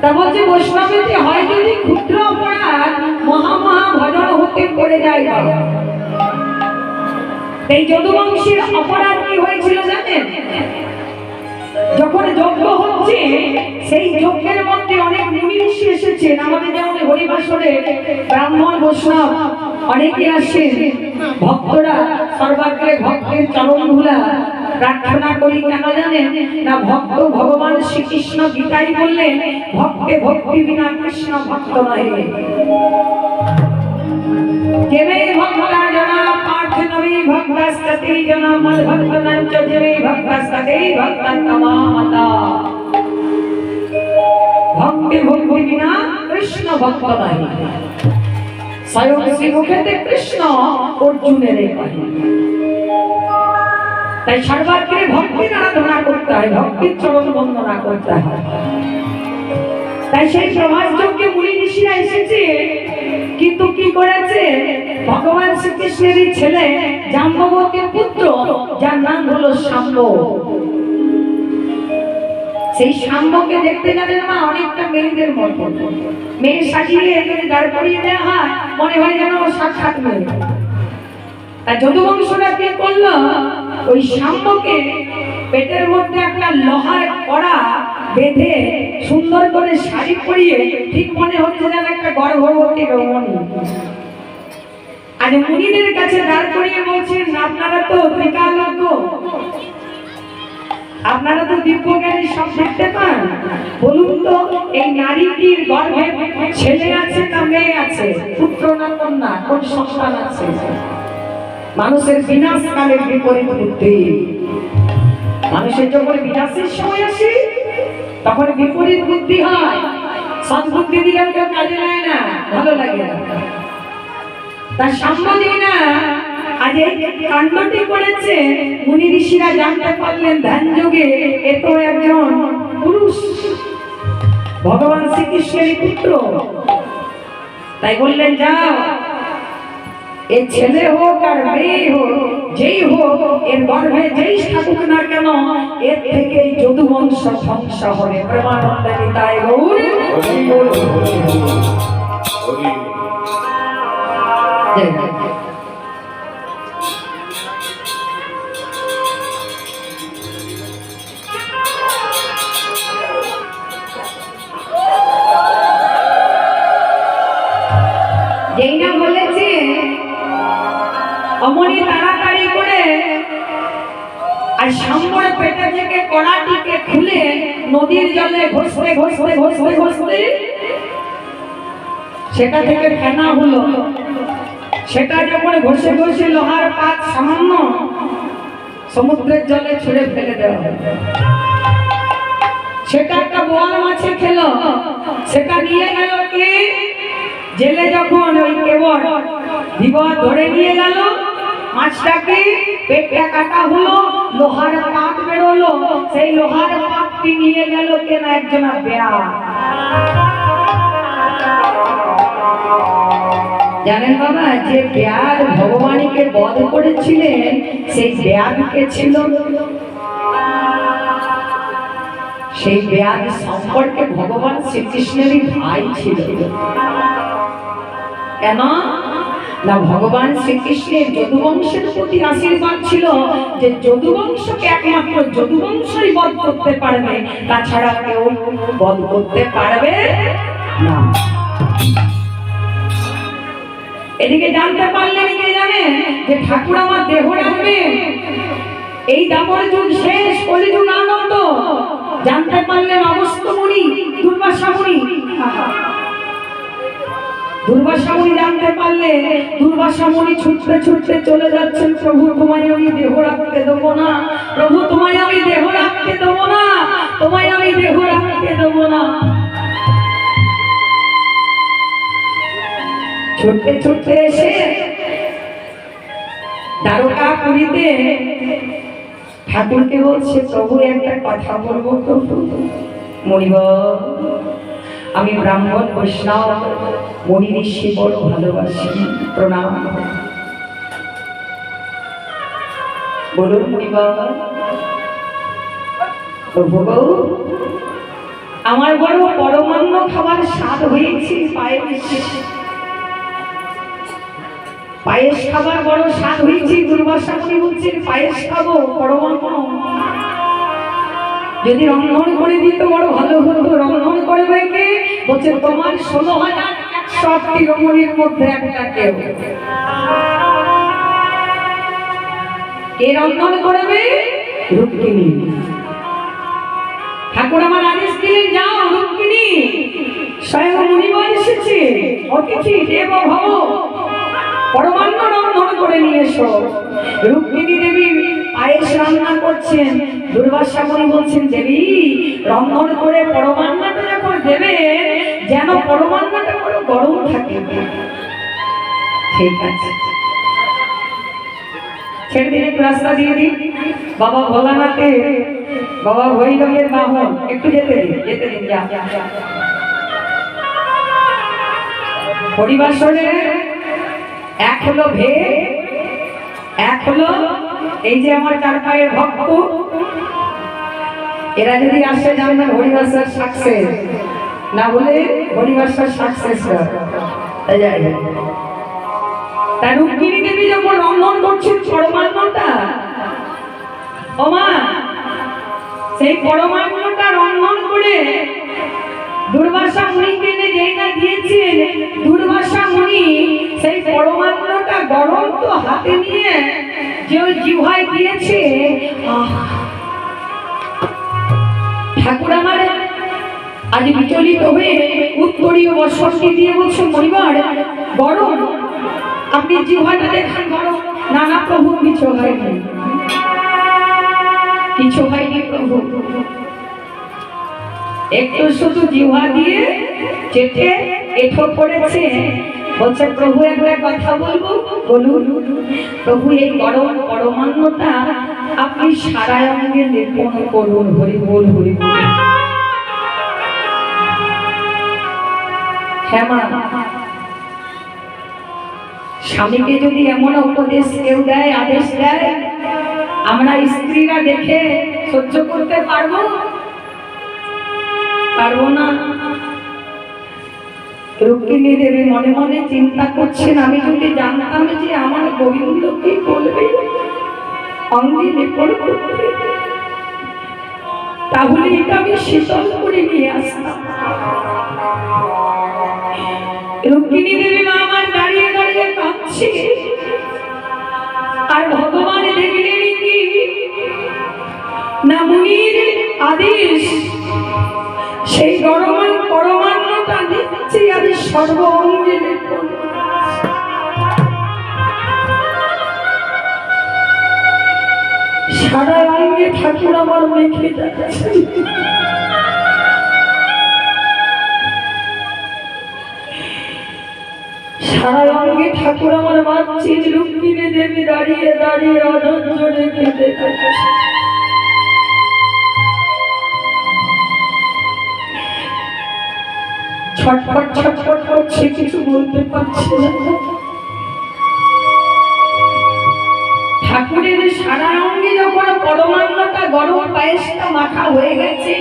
তা বলছে বৈষ্ণবেতে হয় যদি ক্ষুদ্র অপরাধ মহা মহা ভজন হতে পড়ে যায়। এই যদুবংশের অপরাধ কি হয়েছিল জানেন? যখন যজ্ঞ হচ্ছে সেই যজ্ঞের মধ্যে অনেক মুনি ঋষি এসেছেন। আমাদের যেমন হরিবাসরে ব্রাহ্মণ বৈষ্ণব অনেকে আসেন, ভক্তরা সর্বাগ্রে ভক্তের চরণধুলা প্রার্থনা করি। কেন জানেন না? ভক্ত ভগবান শ্রীকৃষ্ণ গীতায় বললেন, ভক্তে ভক্তি বিনা কৃষ্ণ ভক্ত নয়। যেমে ভক্তা জনা পার্থ নবী ভক্তাস্ততে জনা মদ ভক্তনঞ্চ যেমে ভক্তাস্ততে ভক্তন্তমামতা। ভক্তি ভক্তি বিনা কৃষ্ণ ভক্ত নয়। স্বয়ং শ্রীমুখেতে কৃষ্ণ অর্জুনের কহে। তাই সর্বাগ্রে ভক্তির আরাধনা করতে হয়, ভক্তির চরণ বন্দনা করতে হয়। তাই সেই প্রভাস যজ্ঞে মুনি ঋষিরা এসেছে, কিন্তু কি করেছে? ভগবান শ্রীকৃষ্ণেরই ছেলে জাম্ববতীর পুত্র, যার নাম হলো শাম্ব। সেই শাম্বকে দেখতে গেলেন মা অনেকটা মেয়েদের মতো। মেয়ে সাজিয়ে এখানে দাঁড় করিয়ে দেওয়া হয়, মনে হয় যেন সাক্ষাৎ মেয়ে। আর যদুবংশরা কি করলো? ওই শাম্বকে পেটের মধ্যে একটা লোহার কড়া বেঁধে সুন্দর করে শাড়ি পরিয়ে, ঠিক মনে হচ্ছে যেন একটা গর্ভবতী রমণী। আজ মুনিদের কাছে দাঁড় করিয়ে বলছেন, আপনারা তো ত্রিকালজ্ঞ, আপনারা তো দিব্যজ্ঞানী, সব দেখতে পান। বলুন তো এই নারীটির গর্ভে ছেলে আছে না মেয়ে আছে? পুত্র না কন্যা? কোন সন্তান আছে? মানুষের বিনাশ কালের বিপরীত বুদ্ধি। মানুষের যখন বিনাশের সময় আসে তখন বিপরীত বুদ্ধি হয়। সদ্বুদ্ধি দিলেও কেউ কাজে নেয় না, ভালো লাগে না। তার সাম্যদি না আজ এই কাণ্ডটি করেছে। মুনি ঋষিরা জানতে পারলেন ধ্যান যোগে এ তো একজন পুরুষ, ভগবান শ্রীকৃষ্ণের পুত্র। তাই বললেন, যাও, এ ছেলে হোক আর মেয়ে হোক, যেই হোক, এর গর্ভে যেই থাকুক না কেন, এর থেকে যদুবংশ ধ্বংস হবে। প্রেমানন্দে নিতাই গৌর। যেই না বলেছে অমনি তাড়াতাড়ি করে আর শাম্বর পেটে থেকে কড়াটিকে খুলে নদীর জলে ঘষতে ঘষতে ঘষতে ঘষতে সেটা থেকে ফেনা হলো। সেটা যখন ঘষে ঘষে লোহার পাত সামান্য সমুদ্রের জলে ছুঁড়ে ফেলে দেওয়া হলো। সেটা একটা বোয়াল মাছে খেলো। সেটা নিয়ে গেল কে? জেলে যখন ওই কেবল বিপদ ধরে নিয়ে গেল, মাছটাকে পেটটা কাটা হলো, লোহার পাত বেরোলো। সেই লোহার পাতটি নিয়ে গেল কেন? একজন বেয়া। জানেন বাবা, যে বেয়ার ভগবানকে বধ করেছিলেন সেই বেয়াকে ছিল। সেই বেয়ার সম্পর্কে ভগবান শ্রীকৃষ্ণেরই ভাই ছিল। কেন না? ভগবান শ্রীকৃষ্ণের যদুবংশের প্রতি আশীর্বাদ ছিল যে যদুবংশকে একমাত্র যদুবংশই বধ করতে পারবে, তাছাড়া কেউ বধ করতে পারবে না। এদিকে জানতে পারলেন কে জানে? যে ঠাকুর আমার দেহ রাখবে। এই দাপর যুগ শেষ, কলিযুগ আনন্দ। জানতে পারলেন অগস্ত্য মুনি, দুর্বাসা মুনি। দুর্বাসা মুনি জানতে পারলে দুর্বাসা মুনি ছুটতে ছুটতে চলে যাচ্ছেন, প্রভু তোমায় আমি দেহ রাখতে দেবো না, প্রভু তোমায় আমি দেহ রাখতে দেবো না, তোমায় আমি দেহ রাখতে দেবো না। ছুটতে ছুটতে এসে দ্বারকাপুরীতে ঠাকুরকে বলছে, প্রভু একটা কথা বলবো। প্রভু মরিব, আমি ব্রাহ্মণ বৈষ্ণব মুনি ঋষি বড় ভালোবাসি, প্রণাম। বলুন মরিব। প্রভু আমার বড় পরমান্ন স্বাদ হয়েছে পায়েস খাবার বড় স্বাদ হয়েছে। দুর্বাসা মুনি বলছেন পায়েস খাবো পরমাত্মা, যদি রন্ধন করে দিত বড় ভালো হতো। রন্ধন করবে কে? বলছে তোমার 16,108টি রমণীর মধ্যে একটা কেউ। কে রন্ধন করবে? রুক্মিণী। ঠাকুর আমার আদেশ দিলেন যাও রুক্মিণী, স্বয়ং মুনিবর এসেছে, অতিথি দেব ভব, পরমান্ন রন্ধন করে নিয়ে এসো। রুক্মিণী দেবী পায়েস রান্না করছেন। দুর্বাসা মুনি বলছেন দেবী রন্ধন করে পরমান্নটা যখন দেবে যেন পরমান্নটা বড় গরম থাকে। ঠিক আছে, ছেড়ে দিন, একটু রাস্তা দিয়ে দিন। বাবা ভোলানাথে, বাবা ভৈরবের বাহন, একটু যেতে দিন, যেতে দিন। যা পরিবাসনে এক হলো ভে, এক হলো এই যে আমার চার পায়ের ভক্ত, এরা যদি আসে জানবেন হরিবাসের সাকসেস, না বলে হরিবাসের সাকসেস। তাই রুক্মিণী দেবী যখন রন্ধন করছেন পরমান্নটা, ওমা সেই পরমান্নটা রন্ধন করে দুর্বাসা মুনিকে যেই না দিয়েছেন, দুর্বাসা মুনি সেই পরমান্নটা গরম তো হাতে নিয়ে যে ওই জিহ্বায় দিয়েছে। ঠাকুর আমার আজ বিচলিত হয়ে উত্তরীয় বর্ষটি দিয়ে বলছে মরিবার গরম, আপনি জিহ্বাটা দেখেন গরম। না না প্রভু, কিছু হয়নি, কিছু হয়নি প্রভু, একটু শুধু জিহ্বা দিয়ে চেটে এঠো করেছে। বলছে প্রভু একটা কথা বলবো, বলুন। প্রভু এই গরম পরমান্নটা আপনি সারা অঙ্গে লেপন করুন। হরি বল, হরি বল। হ্যাঁ মা, স্বামীকে যদি এমন উপদেশ কেউ দেয়, আদেশ দেয়, আমরা স্ত্রীরা দেখে সহ্য করতে পারবো? পারবো না। রুক্মিণী দেবী মনে মনে চিন্তা করছেন, আমি যদি জানতাম যে আমার গোবিন্দ কি বলবে অঙ্গে লেপন করতে, তাহলে এটা আমি শীতল করে নিয়ে আসতাম। রুক্মিণী দেবী মা আমার দাঁড়িয়ে দাঁড়িয়ে কাঁদছে। আর ভগবান দেখলেন কি না, মুনির আদেশ সেই গরমান পরমান্নটা দিচ্ছি আমি সর্ব অঙ্গে লেপন। সারা অঙ্গে ঠাকুর আমার মেখে যাচ্ছে। সারা অঙ্গে ঠাকুর আমার মারছে। রুক্মিণী দেবী দাঁড়িয়ে দাঁড়িয়ে অধৈর্য রেখে দেখেছে। ছটফট ছটফট করছে, কিছু বলতে পারছে না। ঠাকুরের সারা অঙ্গে যখন পরমান্নটা গরম পায়েসটা মাখা হয়ে গেছে,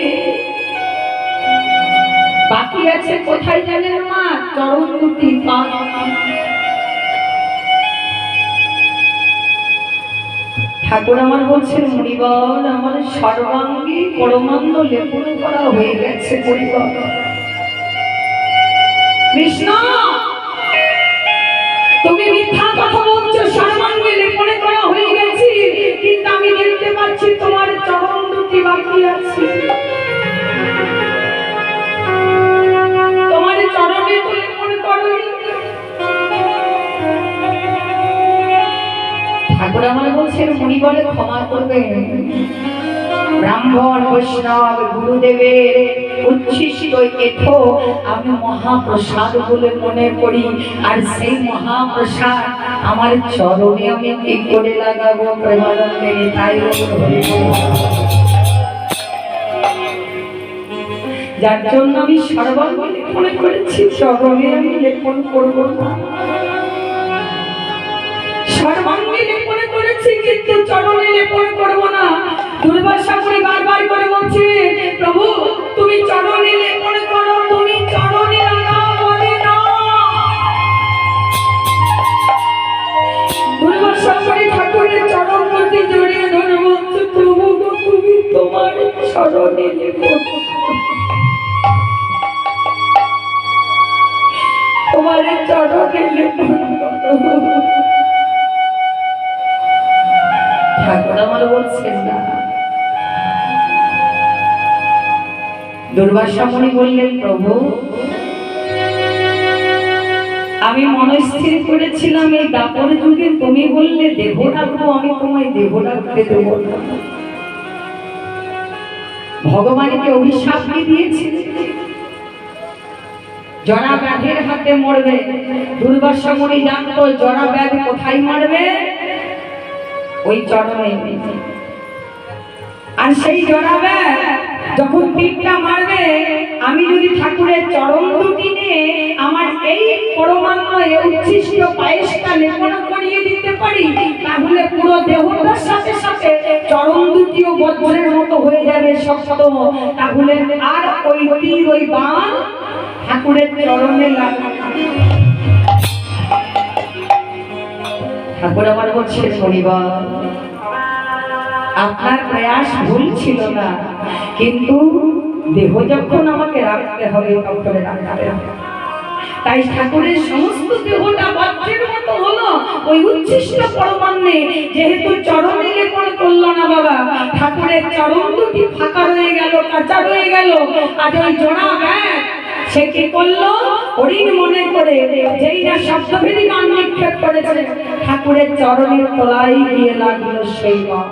বাকি আছে কোথায় জানেন মা? চরণ দুটি পা। ঠাকুর আমার বলছেন মুনিবর আমার সর্বাঙ্গে পরমান্ন লেপন করা হয়ে গেছে। পরিবার কৃষ্ণ তুমি মিথ্যা কথা বলছো, সর্বাঙ্গে লেপন করা হয়ে গেছে, কিন্তু আমি দেখতে পাচ্ছি তোমার চরণ দুটি বাকি আছে। তোমার চরণে তো লেপন করোনি। ঠাকুর আমার বলছেন মুনিবরে ক্ষমা করবেন, ব্রাহ্মণ বৈষ্ণব গুরুদেবের উচ্ছিষ্ট এঠো আমি মহাপ্রসাদ বলে মনে করি। আর সেই মহাপ্রসাদ আমার চরণে আমি কি করে লাগাবো? প্রেমানন্দে তাই যার জন্য আমি সর্বাঙ্গে লেপন করেছি, চরণে আমি লেপন করবো না। সর্বাঙ্গে লেপন করেছি কিন্তু চরণে লেপন করবো না। দুর্বাসা মুনি বারবার করে বলছে প্রভু তুমি চরণে লেপন করো, তুমি চরণে লাগাও। ঠাকুর আমার বলছেন না। দুর্বাসা মুনি বললেন, প্রভু আমি মনস্থির করেছিলাম এই দাপর যুগে তুমি বললে দেহ রাখবো, আমি তোমায় দেহ রাখতে দেবো না। ভগবানকে অভিশাপ দিয়েছি জরা ব্যাধের হাতে মরবে। দুর্বাসা মুনি জানতো জরা ব্যাধ কোথায় মারবে, ওই চরণে। আর সেই জরা ব্যাধ যখন তীরটা মারবে, আমি যদি ঠাকুরের চরণ দুটি নিয়ে আমার এই পরমান্ন উচ্ছিষ্ট পায়েসটা লেপন করিয়ে দিতে পারি, তাহলে পুরো দেহটার সাথে সাথে চরণ দুটিও বজ্রের মতো হয়ে যাবে শক্ত। তাহলে আর ওই তীর ওই বাণ ঠাকুরের চরণে লাগবে। ঠাকুর আমার বলছে, শনিবার আপনার প্রয়াস ভুল ছিল না, কিন্তু দেহ যখন আমাকে রাখতে হবে তখন রাখতে হবে। তাই ঠাকুরের সমস্ত দেহটা বজ্রের মতো হলো ওই উচ্ছিষ্ট পরমান্নে। যেহেতু চরণে লেপন করলো না বাবা, ঠাকুরের চরণ দুটি ফাঁকা রয়ে গেল, কাঁচা রয়ে গেল। আজ ওই জোড়া ব্যাগ সে কি করলো, হরিণ মনে করে যেই না শব্দভেদী গান নিক্ষেপ করেছে, ঠাকুরের চরণের তলায় গিয়ে লাগলো সেই বাপ।